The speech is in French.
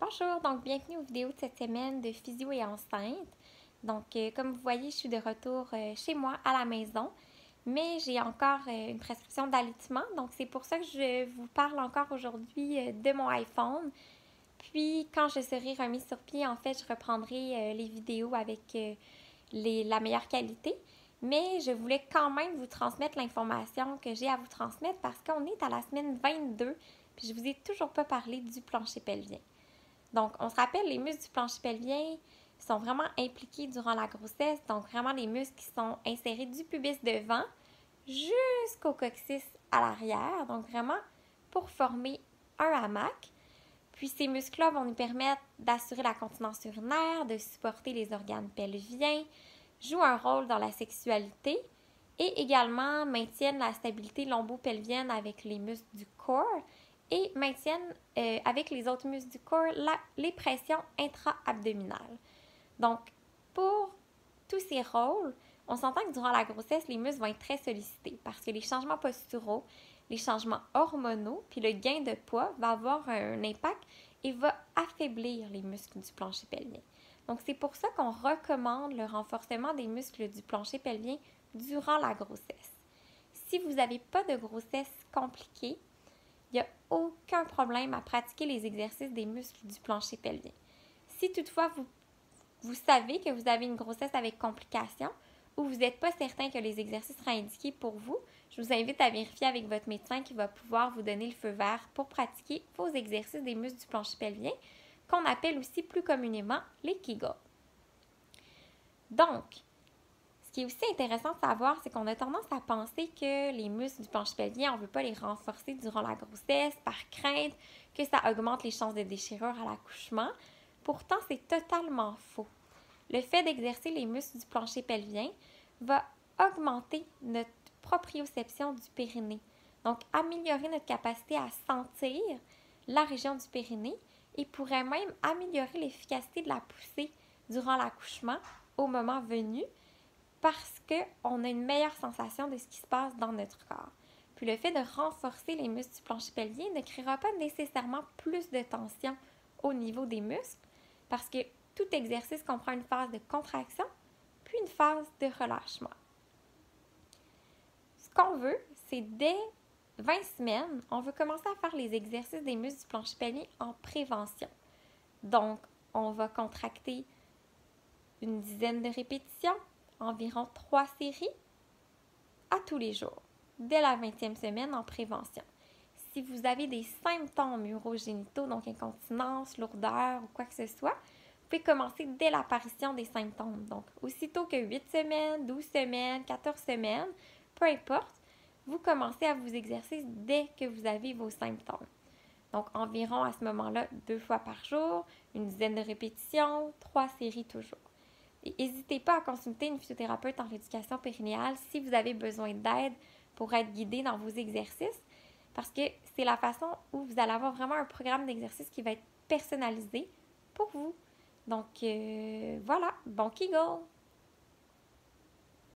Bonjour, donc bienvenue aux vidéos de cette semaine de physio et enceinte. Donc, comme vous voyez, je suis de retour chez moi à la maison, mais j'ai encore une prescription d'allaitement. Donc, c'est pour ça que je vous parle encore aujourd'hui de mon iPhone. Puis, quand je serai remise sur pied, en fait, je reprendrai les vidéos avec la meilleure qualité. Mais je voulais quand même vous transmettre l'information que j'ai à vous transmettre parce qu'on est à la semaine 22, puis je vous ai toujours pas parlé du plancher pelvien. Donc, on se rappelle, les muscles du plancher pelvien sont vraiment impliqués durant la grossesse. Donc, vraiment les muscles qui sont insérés du pubis devant jusqu'au coccyx à l'arrière. Donc, vraiment pour former un hamac. Puis, ces muscles-là vont nous permettre d'assurer la continence urinaire, de supporter les organes pelviens, jouent un rôle dans la sexualité et également maintiennent la stabilité lombo-pelvienne avec les muscles du corps et maintiennent avec les autres muscles du corps les pressions intra-abdominales. Donc, pour tous ces rôles, on s'entend que durant la grossesse, les muscles vont être très sollicités parce que les changements posturaux, les changements hormonaux, puis le gain de poids va avoir un impact et va affaiblir les muscles du plancher pelvien. Donc, c'est pour ça qu'on recommande le renforcement des muscles du plancher pelvien durant la grossesse. Si vous n'avez pas de grossesse compliquée, il n'y a aucun problème à pratiquer les exercices des muscles du plancher pelvien. Si toutefois vous savez que vous avez une grossesse avec complications ou vous n'êtes pas certain que les exercices seraient indiqués pour vous, je vous invite à vérifier avec votre médecin qui va pouvoir vous donner le feu vert pour pratiquer vos exercices des muscles du plancher pelvien, qu'on appelle aussi plus communément les Kegels. Donc, ce qui est aussi intéressant de savoir, c'est qu'on a tendance à penser que les muscles du plancher pelvien, on ne veut pas les renforcer durant la grossesse par crainte que ça augmente les chances de déchirure à l'accouchement. Pourtant, c'est totalement faux. Le fait d'exercer les muscles du plancher pelvien va augmenter notre proprioception du périnée, donc améliorer notre capacité à sentir la région du périnée et pourrait même améliorer l'efficacité de la poussée durant l'accouchement au moment venu parce qu'on a une meilleure sensation de ce qui se passe dans notre corps. Puis le fait de renforcer les muscles du plancher pelvien ne créera pas nécessairement plus de tension au niveau des muscles parce que tout exercice comprend une phase de contraction puis une phase de relâchement. Ce qu'on veut, c'est dès 20 semaines, on veut commencer à faire les exercices des muscles du plancher pelvien en prévention. Donc, on va contracter une dizaine de répétitions, environ 3 séries, à tous les jours, dès la 20e semaine en prévention. Si vous avez des symptômes urogénitaux, donc incontinence, lourdeur ou quoi que ce soit, vous pouvez commencer dès l'apparition des symptômes. Donc, aussitôt que 8 semaines, 12 semaines, 14 semaines, peu importe, vous commencez à vous exercer dès que vous avez vos symptômes. Donc, environ à ce moment-là, 2 fois par jour, une dizaine de répétitions, 3 séries toujours. Et n'hésitez pas à consulter une physiothérapeute en rééducation périnéale si vous avez besoin d'aide pour être guidé dans vos exercices, parce que c'est la façon où vous allez avoir vraiment un programme d'exercice qui va être personnalisé pour vous. Donc, voilà, bon Kegel!